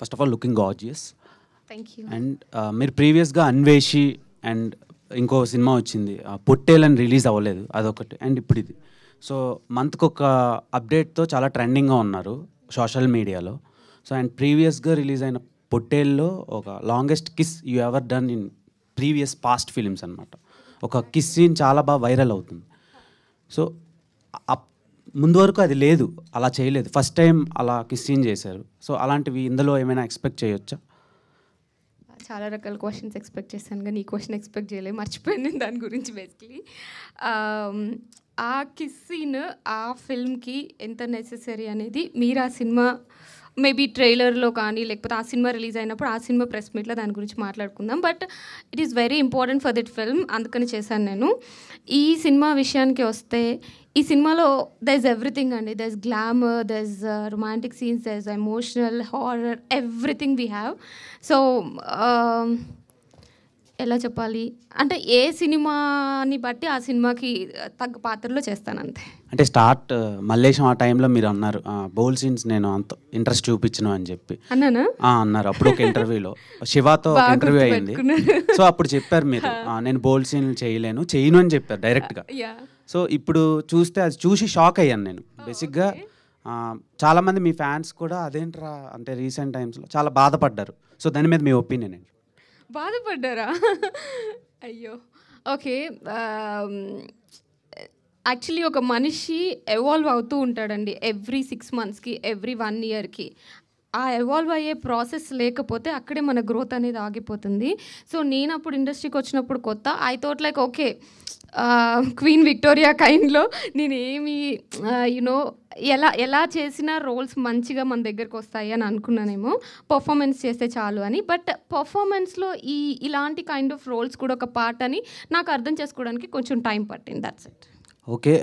First of all looking gorgeous. Thank you. And మీరు ప్రీవియస్గా Anveshi and ఇంకో సినిమా వచ్చింది పొట్టేలని రిలీజ్ అవ్వలేదు, అదొకటి. అండ్ ఇప్పుడు ఇది. సో మంత్కి ఒక అప్డేట్తో చాలా ట్రెండింగ్గా ఉన్నారు సోషల్ మీడియాలో. సో అండ్ ప్రీవియస్గా రిలీజ్ అయిన పొట్టేల్లో ఒక longest kiss you ever done in previous past films అనమాట. ఒక కిస్ సీన్ చాలా బాగా వైరల్ అవుతుంది. సో ముందు వరకు అది లేదు, అలా చేయలేదు, ఫస్ట్ టైం అలా కిస్ సీన్ చేశారు. సో అలాంటివి ఇందులో ఏమైనా ఎక్స్పెక్ట్ చేయొచ్చా? చాలా రకాల క్వశ్చన్స్ ఎక్స్పెక్ట్ చేశాను, కానీ ఈ క్వశ్చన్ ఎక్స్పెక్ట్ చేయలేదు, మర్చిపోయాను దాని గురించి. బేసిక్లీ ఆ కిస్ సీన్ ఆ ఫిల్మ్కి ఎంత నెసెసరీ అనేది మీరు ఆ సినిమా మేబీ ట్రైలర్లో కానీ లేకపోతే ఆ సినిమా రిలీజ్ అయినప్పుడు ఆ సినిమా ప్రెస్ మీట్లో దాని గురించి మాట్లాడుకుందాం. But it is very important for that film, అందుకని చేశాను నేను. ఈ సినిమా విషయానికి వస్తే ఈ సినిమాలో దర్ ఇస్ ఎవ్రీథింగ్ అండి. There is glamour, there is romantic scenes, there is emotional, horror, everything we have. So ఎలా చెప్పాలి అంటే ఏ సినిమాని బట్టి ఆ సినిమాకి తగ్గ పాత్రలో చేస్తాను అంతే. అంటే స్టార్ట్ మల్లేశం ఆ టైంలో మీరు అన్నారు బౌల్ సీన్స్ నేను అంత ఇంట్రెస్ట్ చూపించను అని చెప్పి అన్నానా? అన్నారు అప్పుడు ఒక ఇంటర్వ్యూలో. శివాతో ఒక ఇంటర్వ్యూ అయింది. సో అప్పుడు చెప్పారు మీరు నేను బౌల్ సీన్ చేయను అని చెప్పారు డైరెక్ట్గా. సో ఇప్పుడు చూస్తే అది చూసి షాక్ అయ్యాను నేను. బేసిక్గా చాలామంది మీ ఫ్యాన్స్ కూడా అదేంట్రా అంటే రీసెంట్ టైమ్స్లో చాలా బాధపడ్డారు. సో దాని మీద మీ ఒపీనియన్ ఏంటి? బాధపడ్డారా? అయ్యో, ఓకే. యాక్చువల్లీ ఒక మనిషి ఎవాల్వ్ అవుతూ ఉంటాడండి ఎవ్రీ 6 monthsకి, ఎవ్రీ 1 yearకి. ఆ ఎవాల్వ్ అయ్యే ప్రాసెస్ లేకపోతే అక్కడే మన గ్రోత్ అనేది ఆగిపోతుంది. సో నేను అప్పుడు ఇండస్ట్రీకి వచ్చినప్పుడు కొత్త I thought like okay queen Victoria కైండ్లో నేను ఏమి యునో ఎలా చేసిన రోల్స్ మంచిగా మన దగ్గరకు వస్తాయి అని అనుకున్నానేమో, పర్ఫార్మెన్స్ చేస్తే చాలు అని. బట్ పర్ఫార్మెన్స్లో ఇలాంటి కైండ్ ఆఫ్ రోల్స్ కూడా ఒక పార్ట్ అని నాకు అర్థం చేసుకోవడానికి కొంచెం టైం పట్టింది. That's it. ఓకే,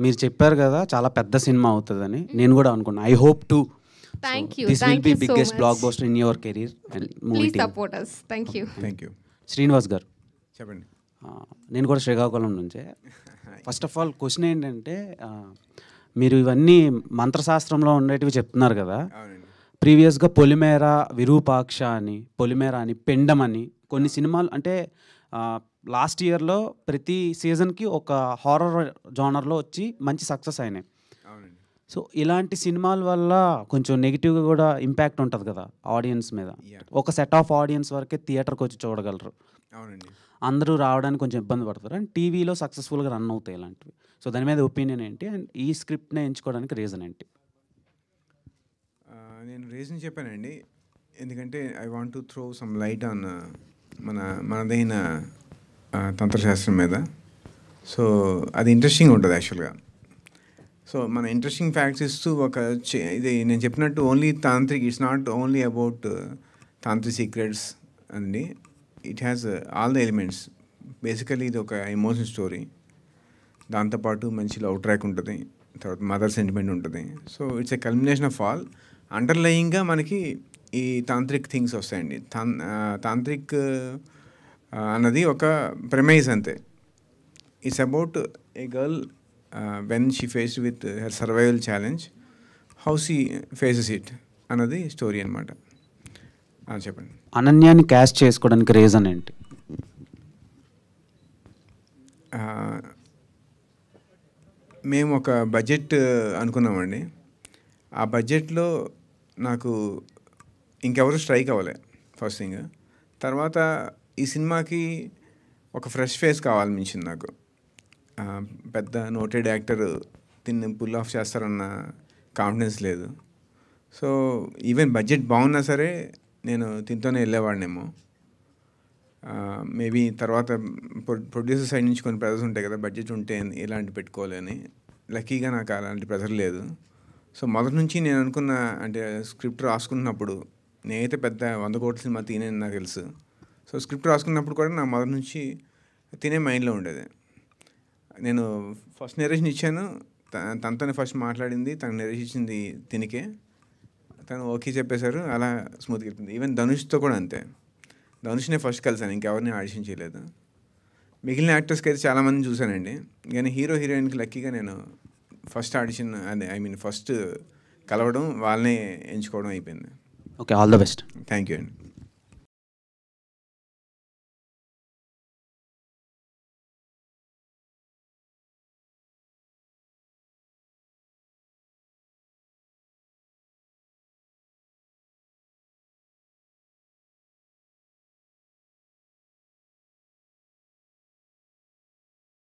మీరు చెప్పారు కదా చాలా పెద్ద సినిమా అవుతుందని, నేను కూడా అనుకున్నాను. I hope to. Thank you. This will be so biggest much. blockbuster in your career and movie Please team. support us. Thank you. Thank you. Srinivas గారు చెప్పండి. నేను కూడా శ్రీకాకుళం నుంచే. ఫస్ట్ ఆఫ్ ఆల్ క్వశ్చన్ ఏంటంటే మీరు ఇవన్నీ మంత్రశాస్త్రంలో ఉండేటివి చెప్తున్నారు కదా. అవునండి. ప్రీవియస్గా పొలిమేర, విరూపాక్ష అని, పొలిమేర అని, పెండం అని కొన్ని సినిమాలు అంటే లాస్ట్ ఇయర్లో ప్రతి సీజన్కి ఒక హారర్ జానర్లో వచ్చి మంచి సక్సెస్ అయినాయి. అవునండి. సో ఇలాంటి సినిమాల వల్ల కొంచెం నెగిటివ్గా కూడా ఇంపాక్ట్ ఉంటుంది కదా ఆడియన్స్ మీద. ఒక సెట్ ఆఫ్ ఆడియన్స్ వరకే థియేటర్కి వచ్చి చూడగలరు. అవునండి. అందరూ రావడానికి కొంచెం ఇబ్బంది పడతారు. అండ్ టీవీలో సక్సెస్ఫుల్గా రన్ అవుతాయి ఇలాంటివి. సో దాని మీద ఒపీనియన్ ఏంటి? అండ్ ఈ స్క్రిప్ట్ని ఎంచుకోవడానికి రీజన్ ఏంటి? నేను రీజన్ చెప్పానండి. ఎందుకంటే I want to throw some light on మనదైన తంత్రశాస్త్రం మీద. సో అది ఇంట్రెస్టింగ్ ఉంటుంది యాక్చువల్గా. సో మన ఇంట్రెస్టింగ్ ఫ్యాక్ట్స్ ఇస్తూ ఇది నేను చెప్పినట్టు only tantric, it's not only about tantric secrets అండి. It has all the elements. Basically ఇది ఒక ఎమోషన్ స్టోరీ. దాంతోపాటు మంచి లవ్ ట్రాక్ ఉంటుంది, తర్వాత మదర్ సెంటిమెంట్ ఉంటుంది. So it's a culmination of all. అండర్లయింగ్గా మనకి ఈ తాంత్రిక్ థింగ్స్ వస్తాయండి. తాంత్రిక్ అన్నది ఒక ప్రెమైజ్ అంతే. It's about a girl when she faced with her survival challenge, how she faces it అన్నది స్టోరీ అనమాట. చెప్పండి. అనన్యాన్ని క్యాస్ట్ చేసుకోవడానికి రీజన్ ఏంటి? మేము ఒక బడ్జెట్ అనుకున్నామండి. ఆ బడ్జెట్లో నాకు ఇంకెవరు స్ట్రైక్ అవ్వలే ఫస్ట్ థింగ్. తర్వాత ఈ సినిమాకి ఒక ఫ్రెష్ ఫేస్ కావాలనిపించింది నాకు. పెద్ద నోటెడ్ యాక్టర్ దీన్ని పుల్ ఆఫ్ చేస్తారన్న కాన్ఫిడెన్స్ లేదు. సో ఈవెన్ బడ్జెట్ బాగున్నా సరే నేను దీంతోనే వెళ్ళేవాడినేమో. మేబీ తర్వాత ప్రొడ్యూసర్ సైడ్ నుంచి కొన్ని ప్రెజర్స్ ఉంటాయి కదా, బడ్జెట్ ఉంటే ఇలాంటి పెట్టుకోవాలి అని. లక్కీగా నాకు అలాంటి ప్రెజర్ లేదు. సో మొదటి నుంచి నేను అనుకున్న అంటే స్క్రిప్ట్ రాసుకున్నప్పుడు నేనైతే పెద్ద 100 కోట్ల సినిమా తినేది నాకు తెలుసు. సో స్క్రిప్ట్ రాసుకున్నప్పుడు కూడా నా మొదటి నుంచి తినే మైండ్లో ఉండేది. నేను ఫస్ట్ నెరేషన్ ఇచ్చాను, తనతోనే ఫస్ట్ మాట్లాడింది, తను నెరేషన్ ఇచ్చింది తినికే, తను ఓకే చెప్పేశారు, అలా స్మూత్గా వెళ్తుంది. ఈవెన్ ధనుష్తో కూడా అంతే. ధనుష్నే ఫస్ట్ కలిసాను, ఇంకెవరిని ఆడిషన్ చేయలేదు. మిగిలిన యాక్టర్స్కి అయితే చాలామందిని చూశానండి, కానీ హీరో హీరోయిన్కి లక్కీగా నేను ఫస్ట్ ఆడిషన్ అదే ఫస్ట్ కలవడం, వాళ్ళనే ఎంచుకోవడం అయిపోయింది. Okay, all the best. Thank you అండి.